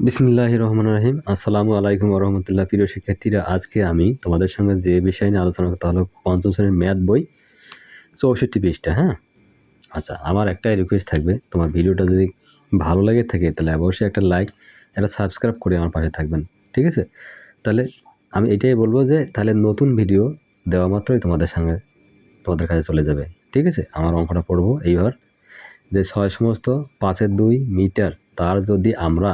বিসমিল্লাহির রহমানির রহিম। আসসালামু আলাইকুম ওয়া রাহমাতুল্লাহ। প্রিয় শিক্ষার্থীরা, আজকে আমি তোমাদের সঙ্গে যে বিষয় নিয়ে আলোচনা করতে হলো পঞ্চম শ্রেণীর ম্যাথ বই ৬৪ পৃষ্ঠা। হ্যাঁ, আচ্ছা, আমার একটাই রিকোয়েস্ট থাকবে, তোমার ভিডিওটা যদি ভালো লাগে থাকে তাহলে অবশ্যই একটা লাইক, একটা সাবস্ক্রাইব করে আমার পাশে থাকবেন, ঠিক আছে? তাহলে আমি এটাই বলবো যে তাহলে নতুন ভিডিও দেওয়া মাত্রই তোমাদের কাছে চলে যাবে, ঠিক আছে? আমার অঙ্কটা পড়বো এইবার, যে ৬ সমস্ত ৫-এর ২ মিটার তার যদি আমরা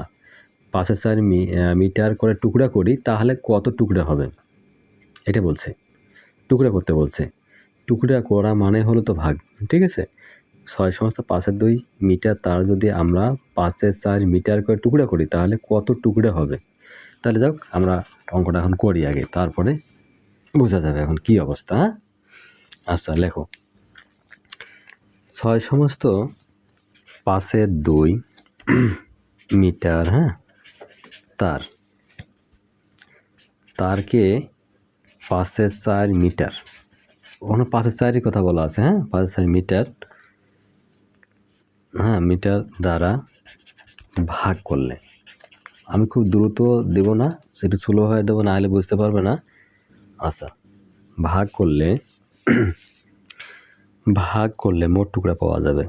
৫-এর ৪ মিটার করে টুকরা করি তাহলে কত টুকরা হবে, এটা বলছে। টুকরা করতে বলছে। টুকরা করা মানে হলো তো ভাগ, ঠিক আছে? ৬ সমস্ত ৫-এর ২ মিটার তার যদি আমরা ৫-এর ৪ মিটার করে টুকরা করি তাহলে কত টুকরা হবে। তাহলে যাক আমরা অঙ্কটা এখন করি আগে, তারপরে বোঝা যাবে এখন কি অবস্থা। হ্যাঁ, আচ্ছা লেখো। ৬ সমস্ত ৫-এর ২ মিটার, হ্যাঁ, তারকে ৫-এর ৪ মিটার, ওখানে ৫-এর ৪-এর কথা বলা আছে। হ্যাঁ, ৫-এর ৪ মিটার, হ্যাঁ, মিটার দ্বারা ভাগ করলে, আমি খুব দ্রুত দেব না, সেটা স্লো হয়ে দেবো, না হলে বুঝতে পারবে না। আচ্ছা, ভাগ করলে মোট টুকরা পাওয়া যাবে।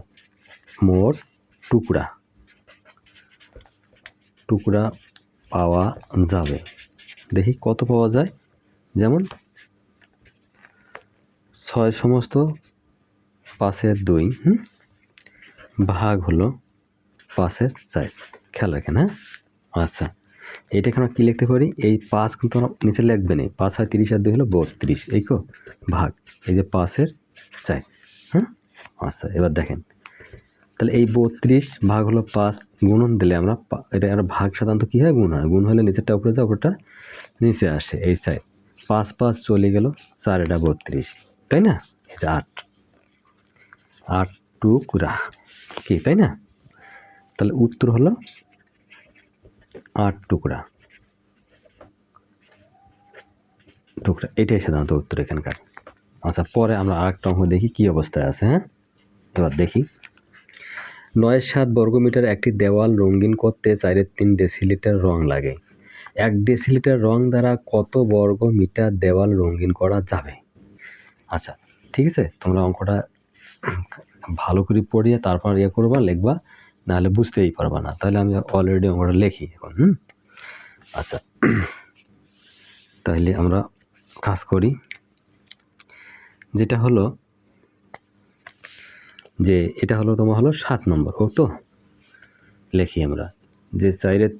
মোট টুকরা পাওয়া যাবে। দেখি কত পাওয়া যায়। যেমন ৬ সমস্ত ৫-এর ২ ভাগ হলো ৫-এর ৪। খেয়াল রাখেন। হ্যাঁ, আচ্ছা, এটাকে আমরা কী লিখতে পারি? এই ৫ কিন্তু আমরা নিচে লিখবে না। ৫ হয় ৩০ আর ২ হলো ৩২, এই কো ভাগ এই যে ৫-এর ৪। হ্যাঁ, আচ্ছা, এবার দেখেন, তাহলে এই ৩২ ভাগ হলো ৫, গুণন দিলে আমরা এটা আমরা ভাগ সাধারণত কী হয়? গুণ হয়। গুণ হলে নিচেরটা উপরে যায়, উপরটা নিচে আসে। এই ৪ ৫ চলে গেল, ৪ এটা ৩২, তাই না? এই যে ৮ টুকরা, কি তাই না? তাহলে উত্তর হলো ৮ টুকরা। এটাই সাধারণত উত্তর এখানকার। আচ্ছা, পরে আমরা আরেকটা অঙ্ক দেখি কি অবস্থায় আছে। হ্যাঁ, এবার দেখি। ৯-৭ বর্গমিটার একটি দেওয়াল রঙিন করতে ৪-৩ ডেসিলিটার রং লাগে। ১ ডেসিলিটার রং দ্বারা কত বর্গ মিটার দেওয়াল রঙিন করা যাবে? আচ্ছা, ঠিক আছে, তোমরা অঙ্কটা ভালো করে পড়িয়ে তারপর করবা, লিখবা, নাহলে বুঝতেই পারবা না। তাহলে আমি অলরেডি অঙ্কটা লিখি এখন। আচ্ছা, তাহলে আমরা কাজ করি, যেটা হলো যে এটা হলো তোমার হলো ৭ নম্বর। ও তো লিখি আমরা যে ৪-এর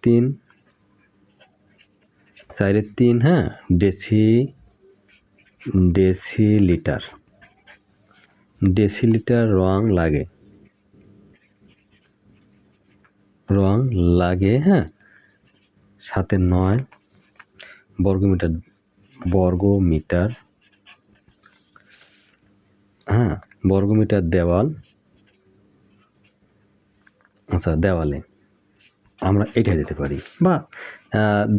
৩, হ্যাঁ, ডেসিলিটার রং লাগে, হ্যাঁ, ৭-এর ৯ বর্গমিটার, হ্যাঁ, বর্গমিটার দেওয়াল। আচ্ছা, দেওয়ালে আমরা এটা দিতে পারি, বা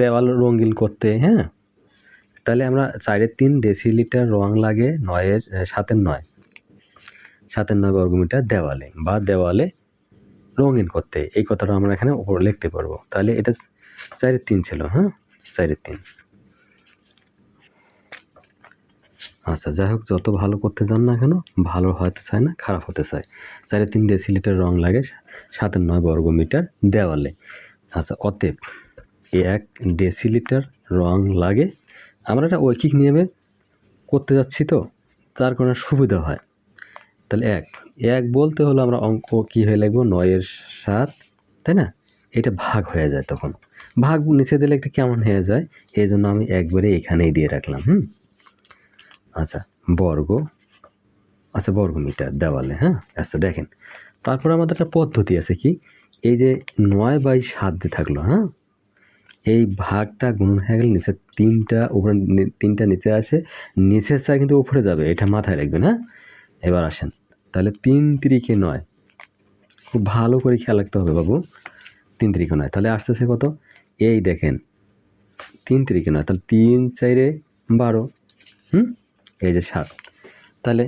দেওয়াল রঙিন করতে। হ্যাঁ, তাহলে আমরা ৪-এর ৩ ডেসিলিটার রং লাগে ৭-এর ৯ বর্গমিটার দেওয়ালে, বা দেওয়ালে রঙিন করতে, এই কথাটা আমরা এখানে উপরে লিখতে পারবো। তাহলে এটা ৪-এর ৩ ছিল। হ্যাঁ, ৪-এর ৩। আচ্ছা, যাই হোক, যত ভালো করতে চান না কেন, ভালো হতে চায় না, খারাপ হতে চায়। ৪-এর ৩ ডেসিলিটার রং লাগে ৭-এর ৯ বর্গমিটার দেওয়ালে। আচ্ছা, অতএব ১ ডেসিলিটার রং লাগে। আমরা এটা ঐকিক নিয়মে করতে যাচ্ছি, তো তার কারণে সুবিধা হয়। তাহলে এক বলতে হলো আমরা অঙ্ক কী হয়ে লিখবো? ৯-এর ৭, তাই না? এটা ভাগ হয়ে যায়, তখন ভাগ নিচে দিলে একটা কেমন হয়ে যায়, এই জন্য আমি একবারে এখানেই দিয়ে রাখলাম। আচ্ছা, বর্গমিটার দেওয়ালে। হ্যাঁ, আচ্ছা, দেখেন, তারপর আমাদের একটা পদ্ধতি আছে কি, এই যে ৯/৭ যে থাকলো, হ্যাঁ, এই ভাগটা গুণন হয়ে গেলে নিচে ৩টা উপরে, ৩টা নিচে আসে, নিচের ৪ কিন্তু উপরে যাবে, এটা মাথায় রাখবেন। হ্যাঁ, এবার আসেন, তাহলে ৩ তিরিকে ৯, খুব ভালো করে খেয়াল রাখতে হবে বাবু। ৩ তিরিকে 9, তাহলে আসতেছে কত? এই দেখেন, ৩ তিরিকে 9, তাহলে ৩-৪-এ ১২, এই যে ৭, তাহলে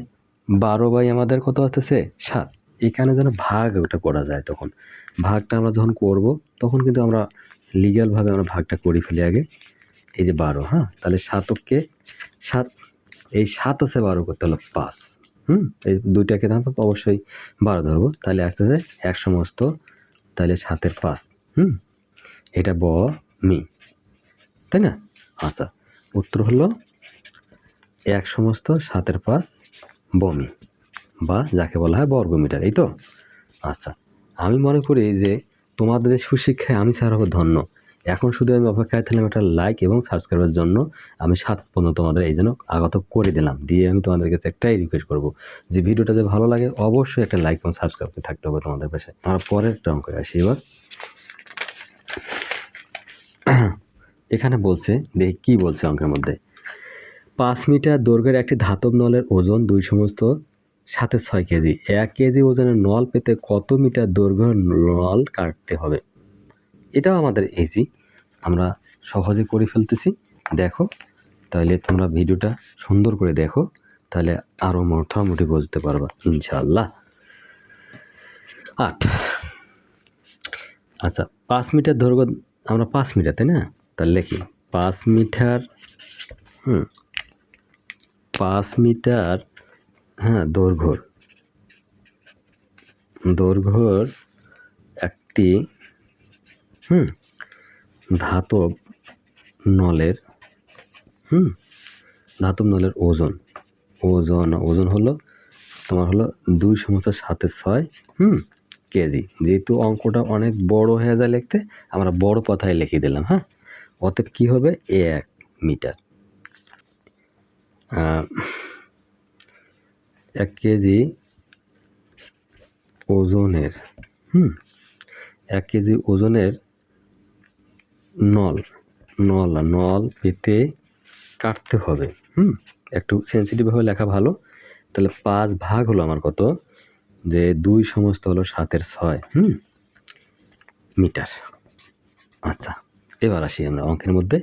১২ আমাদের কত আসতেছে? ৭। এখানে যেন ভাগ ওটা করা যায়, তখন ভাগটা আমরা যখন করব তখন কিন্তু আমরা লিগ্যালভাবে আমরা ভাগটা করে ফেলি আগে। এই যে 12, হ্যাঁ, তাহলে 7 এই 7 আছে 12 করতে হলো 5, এই দুইটাকে তো অবশ্যই 12 ধরবো, তাহলে আসতেছে 1 সমস্ত, তাহলে 7-এর 5, এটা ব মি, তাই না? আচ্ছা, উত্তর হলো 1 সমস্ত 7-এর 5 বমি, বা যাকে বলা হয় বর্গমিটার, এই তো। আচ্ছা, আমি মনে করি যে তোমাদের সুশিক্ষায় আমি স্যার হবো ধন্য। এখন শুধু আমি অপেক্ষায় থাকলাম একটা লাইক এবং সাবস্ক্রাইবের জন্য। আমি 7 পর্যন্ত তোমাদের এই জন্য আগত করে দিলাম, দিয়ে আমি তোমাদের কাছে একটাই রিকোয়েস্ট করবো যে ভিডিওটা যদি ভালো লাগে অবশ্যই একটা লাইক এবং সাবস্ক্রাইব করে থাকতে হবে তোমাদের পাশে। আর পরের একটা অঙ্ক আসি এবার। এখানে বলছে, দেখি কি বলছে অঙ্কের মধ্যে। 5 মিটার দৈর্ঘ্যের একটি ধাতব নলের ওজন 2 সমস্ত 7.6 কেজি। 1 কেজি ওজনের নল পেতে কত মিটার দৈর্ঘ্যের নল কাটতে হবে? এটাও আমাদের ইজি, আমরা সহজে করে ফেলতেছি। দেখো, তাহলে তোমরা ভিডিওটা সুন্দর করে দেখো, তাহলে আরও মোটামুটি বুঝতে পারবা ইনশাআল্লাহ। 8, আচ্ছা, 5 মিটার দৈর্ঘ্য, আমরা 5 মিটার, তাই না? তাহলে লিখি 5 মিটার, 5 মিটার, হ্যাঁ, দৈর্ঘ্যর একটি ধাতব নলের ওজন হলো তোমার হলো 2 সমস্ত 7.6 কেজি। যেহেতু অঙ্কটা অনেক বড় হয়ে যায় লিখতে, আমরা বড় কথায় লিখে দিলাম, হ্যাঁ। অতএব কি হবে, 1 মিটার, 1 কেজি ওজনের 1 কেজি ওজনের নল পেতে কাটতে হবে। একটু সেন্সিটিভভাবে লেখা ভালো। তাহলে 5 ভাগ হলো আমার কত, যে 2 সমস্ত হলো 7.6 মিটার। আচ্ছা, এবার আসি আমরা অঙ্কের মধ্যে।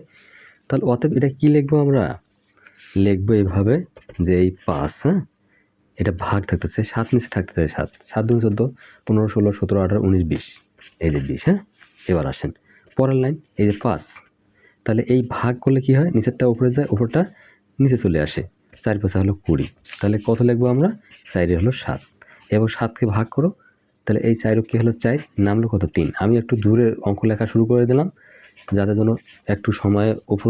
তাহলে অতএব এটা কি লিখবো, আমরা লিখবো এইভাবে যে এই 5, হ্যাঁ, এটা ভাগ থাকতেছে 7, নিচে থাকতেছে 7, 7 2 14, 15 16 17 18 19 20, এই যে 20, হ্যাঁ। এবার আসেন পরের লাইন, এই যে 5, তাহলে এই ভাগ করলে কি হয়, নিচেরটা উপরে যায়, উপরটা নিচে চলে আসে, 4 5 হলো 20, তাহলে কত লিখবো আমরা, 4 হলো 7, এবং 7কে ভাগ করো, তাহলে এই 4 কি হলো 4, নামলো কত 3। আমি একটু দূরে অঙ্ক লেখা শুরু করে দিলাম, যাতে যেন একটু সময় উপর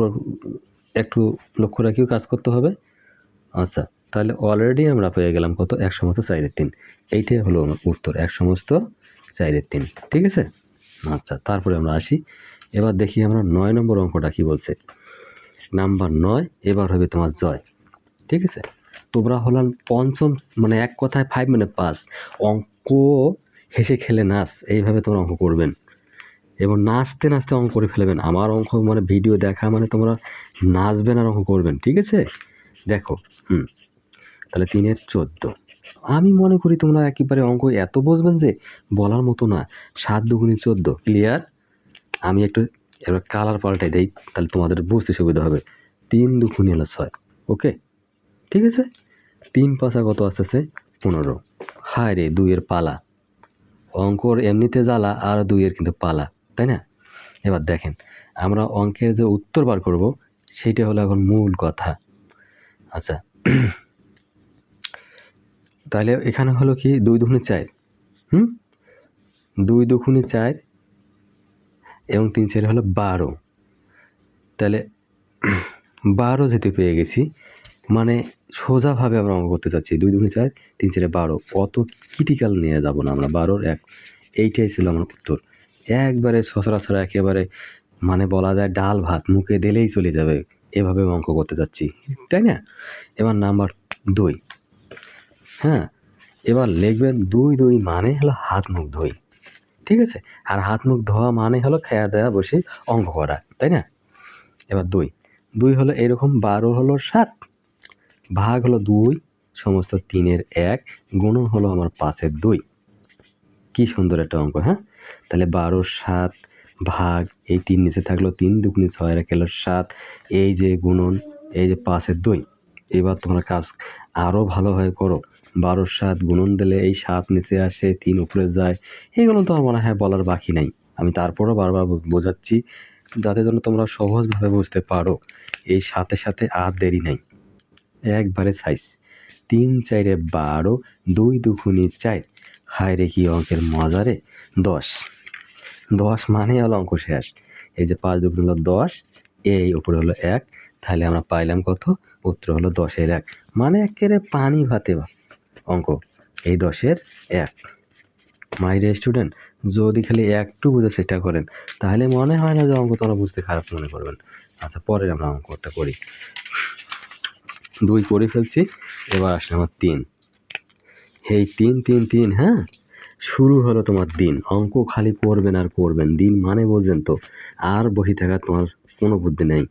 একটু লক্ষ্য রাখিও কাজ করতে হবে। আচ্ছা, তাহলে অলরেডি আমরা পেয়ে গেলাম কত, 1 সমস্ত 4/3, এইটাই হলো আমার উত্তর, 1 সমস্ত 4/3, ঠিক আছে। আচ্ছা, তারপরে আমরা আসি, এবার দেখি আমরা 9 নম্বর অঙ্কটা কি বলছে। নাম্বার 9 এবার হবে তোমার জয়, ঠিক আছে। তোমরা হলাম পঞ্চম, মানে এক কথায় 5 মানে 5, অঙ্ক হেসে খেলে নাচ, এইভাবে তোমরা অঙ্ক করবেন এবং নাচতে নাচতে অঙ্ক করে ফেলবেন। আমার অঙ্ক মানে ভিডিও দেখা মানে তোমরা নাচবেন আর অঙ্ক করবেন, ঠিক আছে। দেখো, তাহলে 3 14, আমি মনে করি তোমরা একেবারে অঙ্ক এত বুঝবেন যে বলার মতো না। 7 2 14, ক্লিয়ার। আমি একটু এবার কালার পাল্টাই দেই, তাহলে তোমাদের বুঝতে সুবিধা হবে। 3 2 হলো 6, ওকে, ঠিক আছে। 3 5 কত আসতেছে 15, হায় রে 2 এর পালা, অঙ্কর এমনিতে জ্বালা আর 2 এর কিন্তু পালা, তাই না। এবার দেখেন, আমরা অঙ্কের যে উত্তর বার করব সেটা হলো এখন মূল কথা। আচ্ছা, তাহলে এখানে হলো কি 2 2 4, 2 2 4 এবং 3 4 হলো 12, তাহলে 12 যেতে পেয়ে গেছি, মানে সোজাভাবে আমরা অঙ্ক করতে চাচ্ছি। 2 2 4 3 4 12, অত ক্রিটিক্যাল নিয়ে যাব না আমরা, 12 1, এইটাই ছিল আমার উত্তর। একবারে সচরাচর একেবারে মানে বলা যায় ডাল ভাত মুখে দিলেই চলে যাবে, এভাবে অঙ্ক করতে চাচ্ছি, তাই না। এবার নাম্বার 2, হ্যাঁ, এবার লিখবেন 2 2 মানে হলো হাত মুখ ধুই, ঠিক আছে। আর হাত মুখ ধোয়া মানে হলো খেয়া দেয়া বসে অঙ্ক করা, তাই না। এবার 2 2 হলো এরকম, 12 হলো 7, ভাগ হলো 2 সমস্ত 3 1, গুণন হলো আমার 5 2। কি সুন্দর একটা অঙ্ক, হ্যাঁ। তাহলে 12 7 ভাগ, এই 3 নিচে থাকলো 3 2 6 1 হলো 7, এই যে গুণন, এই যে 5 2। এবার তোমরা কাজ আরও ভালোভাবে করো। 12 7 গুণন দিলে এই 7 নিচে আসে, 3 উপরে যায়, এগুলো তো আমার মনে হয় বলার বাকি নাই। আমি তারপরও বারবার বোঝাচ্ছি যাতে জন্য তোমরা সহজভাবে বুঝতে পারো। এই সাথে সাথে আর দেরি নেই, একবারে সাইজ 3 4 12, 2 2 4। হায় রে কি অঙ্কের মজা রে। 10 10 মানে হলো অঙ্ক শেষ। এই যে 5 2 হলো 10, এই উপরে হলো 1, তাহলে আমরা পাইলাম কত? উত্তর হলো 10-এর 1, মানে একেবারে পানি ভাতে অঙ্ক। এই 10-এর 1। মাই ডিয়ার স্টুডেন্ট, যদি খালি একটু বোঝার চেষ্টা করেন তাহলে মনে হয় না যে অঙ্ক তোমরা বুঝতে খারাপ মনে করবেন। আচ্ছা, পরে আমরা অঙ্কটা করি। 2 করে ফেলছি, এবার আসলে আমার 3। এই 3 3 3, হ্যাঁ, শুরু হলো তোমার দিন। অঙ্ক খালি করবেন আর করবেন, দিন মানে বোঝেন তো, আর বসে থাকার তোমার কোনো বুদ্ধি নেই।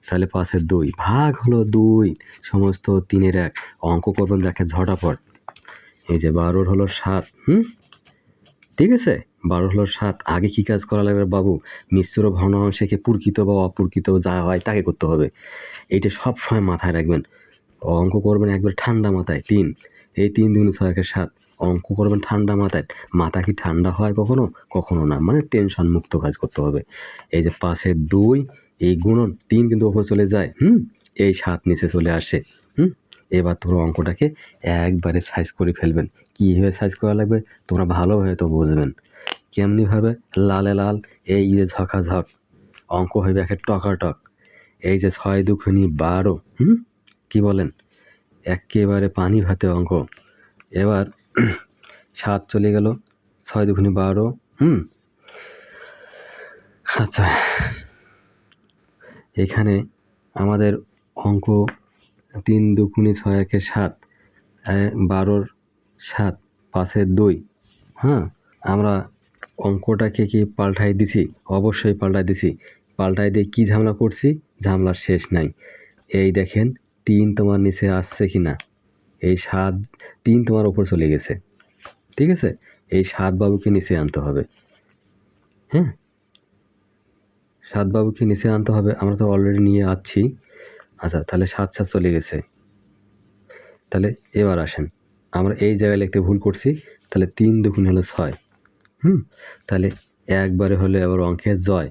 তাহলে 5-এর 2 ভাগ হলো 2, সমস্ত 3-এর 1। অঙ্ক করবেন দেখে ঝটাপট। এই যে 12 হলো 7, ঠিক আছে, 12 হলো 7। আগে কি কাজ করা লাগবে বাবু? মিশ্র ভগ্নাংশকে প্রকৃত বা অপ্রকৃত যা হয় তাকে করতে হবে। এইটা সব সময় মাথায় রাখবেন। অঙ্ক করবেন একবার ঠান্ডা মাথায়। 3, এই 3 2 6 7। অঙ্ক করবেন ঠান্ডা মাথায়। মাথা কি ঠান্ডা হয় কখনো? কখনো না, মানে টেনশন মুক্ত কাজ করতে হবে। এই যে 5-এর 2, এই গুণন 3 কিন্তু উপরে চলে যায়, এই 7 নিচে চলে আসে। এবার তোমরা অঙ্কটাকে একবারে সাইজ করে ফেলবেন। কীভাবে সাইজ করা লাগবে তোমরা ভালোভাবে তো বুঝবেন। কেমনিভাবে? লালে লাল, এই যে ঝকাঝক, অঙ্ক হইবে একে টকাটক। এই যে 6 2 12, কি বলেন? একেবারে পানি ভাতে অঙ্ক। এবার 7 চলে গেল, 6 2 12। আচ্ছা, এখানে আমাদের অঙ্ক 3 2 6 1 7, 12-র 7, 5-এর 2। আমরা অঙ্কটাকে কি পাল্টাই দিছি? অবশ্যই পাল্টাই দিছি। পাল্টাই দিয়ে কী ঝামেলা করছি? ঝামেলার শেষ নাই। এই দেখেন 3 তোমার নিচে আসছে কি না? এই 7 3 তোমার উপর চলে গেছে, ঠিক আছে। এই 7 বাবুকে নিচে আনতে হবে, 7 বাবুকে নিচে আনতে হবে। আমরা তো অলরেডি নিয়ে আসছি। আচ্ছা, তাহলে 7 7 চলে গেছে। তাহলে এবার আসেন, আমরা এই জায়গায় লিখতে ভুল করছি। তাহলে 3 2 হলো 6, তাহলে একবারে হলে আবার অঙ্কের জয়।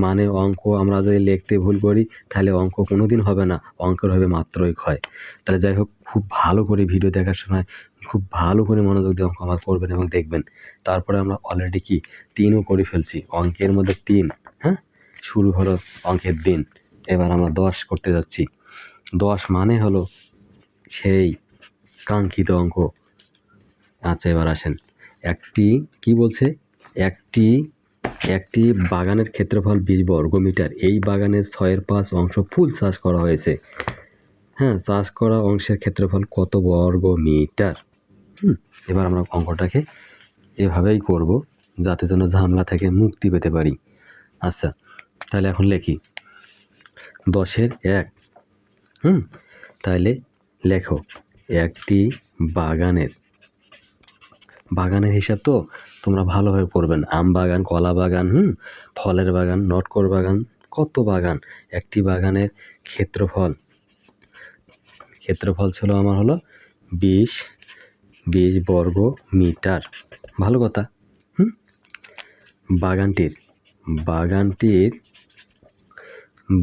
মানে অঙ্ক আমরা যদি লিখতে ভুল করি তাহলে অঙ্ক কোনো দিন হবে না, অঙ্কের হবে মাত্রই ক্ষয়। তাহলে যাই হোক, খুব ভালো করে ভিডিও দেখার সময় খুব ভালো করে মনোযোগ দিয়ে অঙ্ক আমার করবেন এবং দেখবেন। তারপরে আমরা অলরেডি কি 3ও করে ফেলছি, অঙ্কের মধ্যে 3। শুরু হলো অঙ্কের দিন। এবার আমরা 10 করতে যাচ্ছি। 10 মানে হলো সেই কাঙ্ক্ষিত অঙ্ক। আচ্ছা, এবার আসেন, একটি কি বলছে? একটি বাগানের ক্ষেত্রফল 20 বর্গমিটার। এই বাগানের 6-এর 5 অংশ ফুল চাষ করা হয়েছে। চাষ করা অংশের ক্ষেত্রফল কত বর্গমিটার? এবার আমরা অঙ্কটাকে এভাবেই করব যাতে যেন ঝামেলা থেকে মুক্তি পেতে পারি। আচ্ছা, তাহলে এখন লিখি 10-এর 1। তাহলে লেখো একটি বাগানের হিসাব তো তোমরা ভালোভাবে করবেন। আম বাগান, কলা বাগান, ফলের বাগান, নটকর বাগান, কত বাগান। একটি বাগানের ক্ষেত্রফল ছিল আমার হলো 20 বর্গ মিটার। ভালো কথা।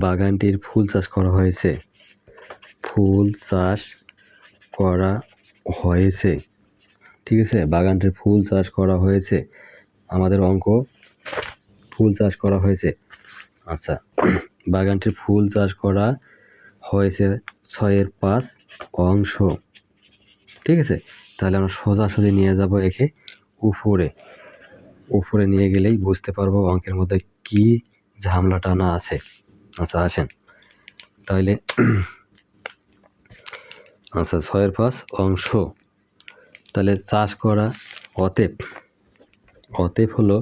বাগানটির ফুল চাষ করা হয়েছে, ঠিক আছে। বাগানটির ফুল চাষ করা হয়েছে, আমাদের অঙ্ক ফুল চাষ করা হয়েছে। আচ্ছা, বাগানটির ফুল চাষ করা হয়েছে 6-এর 5 অংশ, ঠিক আছে। তাহলে আমরা সোজাসুজি নিয়ে যাব একে উপরে নিয়ে গেলেই বুঝতে পারবো অঙ্কের মধ্যে কি ঝামেলাটা না আছে। আচ্ছা, আসেন তাহলে। আচ্ছা, 6-এর 5 অংশ, তাহলে চাষ করা, অতএব হলো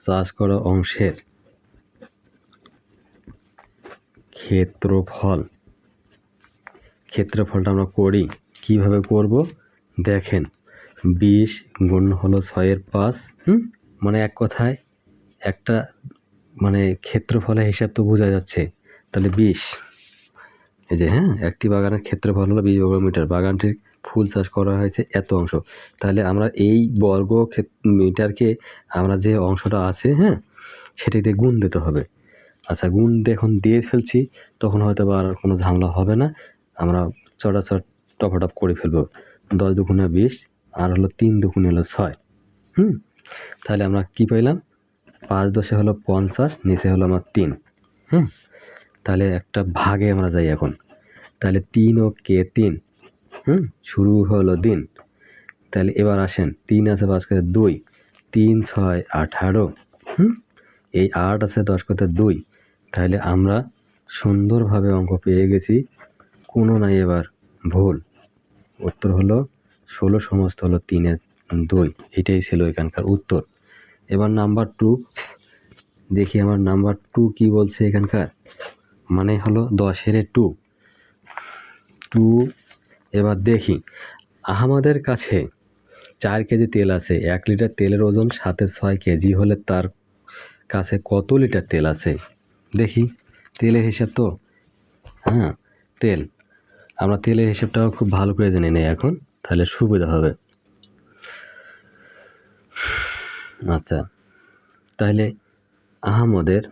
চাষ করা অংশের ক্ষেত্রফলটা আমরা করি। কিভাবে করব দেখেন, 20 গুণ হলো 6-এর 5, মানে এক কথায় একটা মানে ক্ষেত্রফলের হিসাব তো বোঝা যাচ্ছে। তাহলে 20 এই যে হ্যাঁ, একটি বাগানের ক্ষেত্রফল হলো 20 বর্গমিটার, বাগানটির ফুল চাষ করা হয়েছে এত অংশ। তাহলে আমরা এই বর্গ মিটারকে আমরা যে অংশটা আছে হ্যাঁ, সেটি দিয়ে গুণ দিতে হবে। আচ্ছা, গুণ এখন দিয়ে ফেলছি, তখন হয়তো আর কোনো ঝামেলা হবে না, আমরা চটাচট টপাটপ করে ফেলবো। 10 দুগুণে 20 আর হলো 3 দুগুণে হলো 6। তাহলে আমরা কি পাইলাম? 5 10 হলো 50, নিচে হলো আমার 3। তাহলে একটা ভাগে আমরা যাই এখন। তাহলে 3 ও কে 3, শুরু হলো দিন। তাহলে এবার আসেন, 3 আছে 5 করে 2, 3 6 18, এই 8 আছে 10 করতে 2। তাহলে আমরা সুন্দরভাবে অঙ্ক পেয়ে গেছি, কোনো নাই এবার ভুল। উত্তর হলো 16 সমস্ত হলো 3 এর 2। এটাই ছিল এখানকার উত্তর। এবার নাম্বার 2 দেখি, আমার নাম্বার 2 কি বলছে এখানকার, মানে হলো 10 এর 2। এবার দেখি, আহমদের কাছে 4 কেজি তেল আছে, 1 লিটার তেলের ওজন 6 কেজি হলে তার কাছে কত লিটার তেল আছে? দেখি, তেলের হিসাব তো, হ্যাঁ তেল, আমরা তেলের হিসাবটাও খুব ভালো করে জেনে নেই এখন, তাহলে সুবিধা হবে। আচ্ছা, তাহলে আহমদের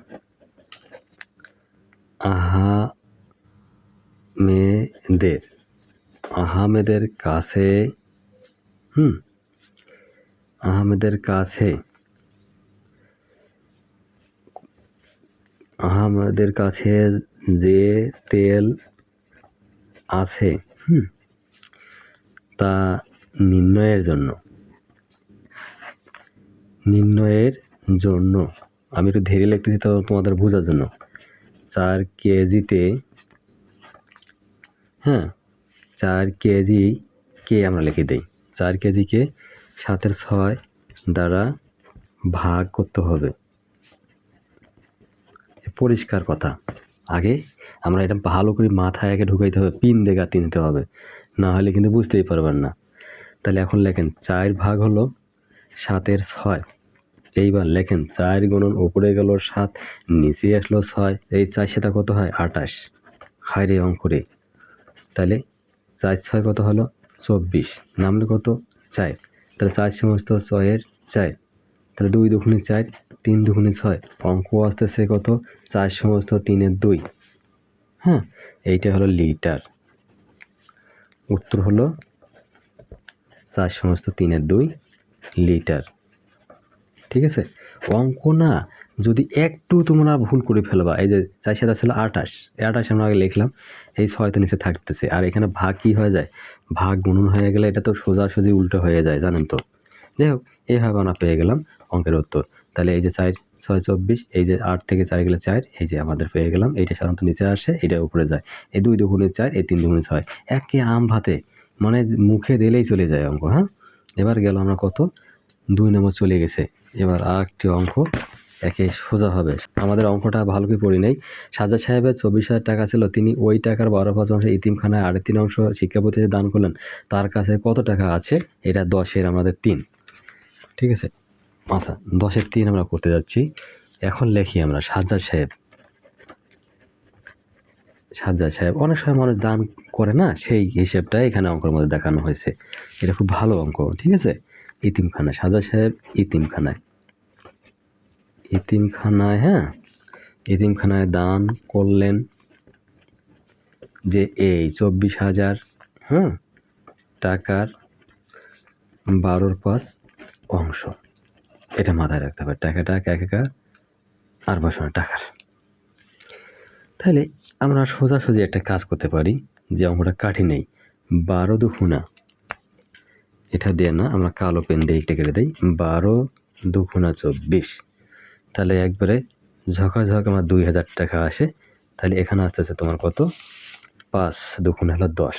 কাছে যে তেল আছে তা নির্ণয়ের জন্য আমি একটু ধীরে লিখতেছি তো তোমাদের বোঝার জন্য। 4 কেজিতে 4 কেজি কে আমরা লিখে দিই, 4 কেজিকে 7/6 দ্বারা ভাগ করতে হবে। পরিষ্কার কথা, আগে আমরা এটা ভালো করে মাথায় আগে ঢুকাইতে হবে, পিন দিয়ে গাঁথিয়ে নিতে হবে, না হলে কিন্তু বুঝতেই পারবেন না। তাহলে এখন লেখেন 4 ভাগ হলো 7/6। এইবার লেখেন 4 গুণন উপরে গেল 7, নিচে আসলো 6, এই 4 সেটা কত হয়? 28। হায় রে অঙ্করে, তাহলে 4 6 কত হলো? 24, নামলে কত? 4। তাহলে 4 সমস্ত 6 এর 4, তাহলে 2 দুগুণে 4, 3 দুগুণে 6, অঙ্ক আসতেছে কত? 4 সমস্ত 3 এর 2। এইটা হলো লিটার। উত্তর হলো 4 সমস্ত 3 এর 2 লিটার। ঠিক আছে, অঙ্ক না যদি একটু তোমরা ভুল করে ফেলবা, এই যে 4 7 ছিল 28, 28 আমরা আগে লিখলাম, এই 6 তো নিচে থাকতেছে, আর এখানে ভাগ কি হয়ে যায়? ভাগ গুণন হয়ে গেলে এটা তো সোজাসুজি উল্টো হয়ে যায়, জানেন তো। যাই হোক, এইভাবে আমরা পেয়ে গেলাম অঙ্কের উত্তর। তাহলে এই যে 4 6 24, এই যে 8 থেকে 4 গেলে 4, এই যে আমাদের পেয়ে গেলাম। এইটা সাধারণত নিচে আসে, এটা উপরে যায়। এই 2 দুগুণে 4, এই 3 দুগুণে 6, একে আম ভাতে, মানে মুখে দিলেই চলে যায় অঙ্ক। এবার গেল আমরা কত? 2 নম্বর চলে গেছে। এবার আর একটি অঙ্ক একে সোজা হবে। আমাদের অঙ্কটা ভালো করে পড়ি নাই। সাজ্জাদ সাহেবের 24,000 টাকা ছিল, তিনি ওই টাকার 12/5 ইতিমখানায় 3.5 অংশ শিক্ষা প্রতিষ্ঠানে দান করলেন, তার কাছে কত টাকা আছে? এটা 10 এর আমাদের 3। ঠিক আছে, আচ্ছা 10 এর 3 আমরা করতে যাচ্ছি। এখন লিখি আমরা সাজ্জাদ সাহেব, অনেক সময় মানুষ দান করে না, সেই হিসেবটা এখানে অঙ্কের মধ্যে দেখানো হয়েছে। এটা খুব ভালো অঙ্ক, ঠিক আছে। ইতিমখানায়, সাজ্জাদ সাহেব ইতিমখানায় দান করলেন যে এই 24,000 টাকার 12/5 অংশ। এটা মাথায় রাখতে হবে, টাকাটা একাকার আর বসানো টাকার। তাহলে আমরা সোজাসুজি একটা কাজ করতে পারি, যে অঙ্কটা কাঠি নেই। 12 দুগুণা, এটা দিয়ে না, আমরা কালো পেন দিয়ে একটা কেটে দিই। 12 দুগুণা 24, তাহলে একবারে ঝকাঝক আমার 2,000 টাকা আসে। তাহলে এখানে আসতেছে তোমার কত? 5 দুগুণে হলো 10।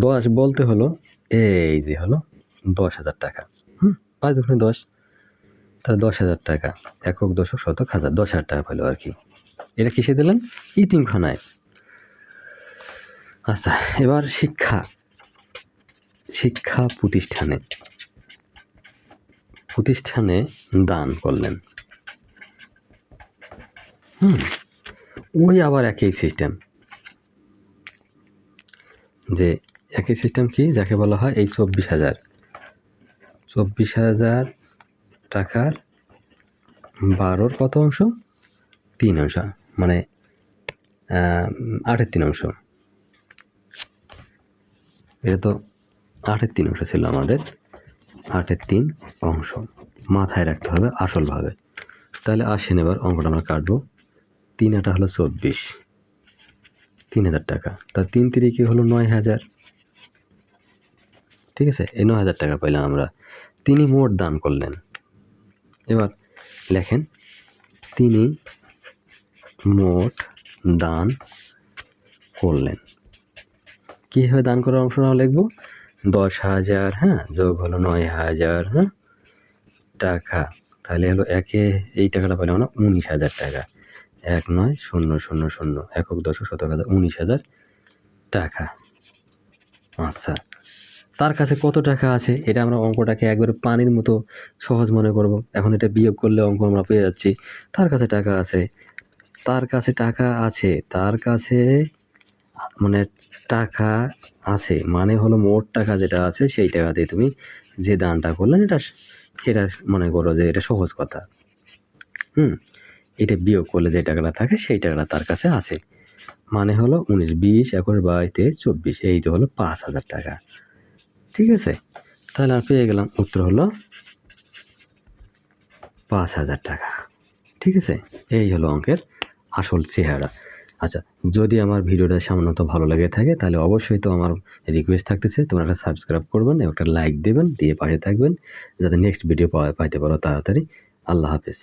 10 বলতে হলো এই যে হলো 10,000 টাকা। 5 দুগুণে 10, তাহলে 10,000 টাকা, একক দশক শতক হাজার, 10,000 টাকা পেলো আর কি। এটা কিসে দিলেন? ইতিমখানায়। আচ্ছা, এবার শিক্ষা প্রতিষ্ঠানে দান করলেন। ওই আবার একই সিস্টেম, যে একই সিস্টেম কি যাকে বলা হয় এই 24,000 টাকার 12 কত অংশ, 3 অংশ, মানে 8-3 অংশ। এটা তো 8-3 অংশ ছিল আমাদের, 8-3 অংশ মাথায় রাখতে হবে আসলভাবে। তাহলে আসেন এবার অঙ্কটা আমরা কাটবো। 3 8 হলো 24, 3,000 টাকা। তা 3 3 হলো 9,000। ঠিক আছে, এই 9,000 টাকা পাইলাম আমরা। তিনি মোট দান করলেন। এবার লেখেন তিনি মোট দান করলেন। কীভাবে দান করার অংশটা লিখবো? 10,000, হ্যাঁ, যোগ হলো 9,000, হ্যাঁ, টাকা। তাহলে হলো একে এই টাকাটা পাইলাম আমরা 19,000 টাকা। 19,000 একক দশক শতক হাজার 19,000 টাকা। আচ্ছা, তার কাছে কত টাকা আছে এটা আমরা অঙ্কটাকে একবারে পানির মতো সহজ মনে করব। এখন এটা বিয়োগ করলে অঙ্ক আমরা পেয়ে যাচ্ছি। তার কাছে টাকা আছে, তার কাছে টাকা আছে, তার কাছে মানে টাকা আছে মানে হলো মোট টাকা যেটা আছে সেই টাকা দিয়ে তুমি যে দানটা করলেন সেটা মনে করো যে এটা সহজ কথা। এটা বিয়োগ করলে যে টাকাটা থাকে সেই টাকাটা তার কাছে আছে, মানে হলো 19, 20, 21, 22, 23, 24, এই তো হলো 5,000 টাকা। ঠিক আছে, তাহলে আর পেয়ে গেলাম উত্তর হলো 5,000 টাকা। ঠিক আছে, এই হলো অঙ্কের আসল চেহারা। আচ্ছা, যদি আমার ভিডিওটা সামান্যত ভালো লেগে থাকে তাহলে অবশ্যই তো আমার রিকোয়েস্ট থাকতেছে তোমরা একটা সাবস্ক্রাইব করবেন, একটা লাইক দেবেন, দিয়ে পাশে থাকবেন যাতে নেক্সট ভিডিও পাইতে পারো তাড়াতাড়ি। আল্লাহ হাফেজ।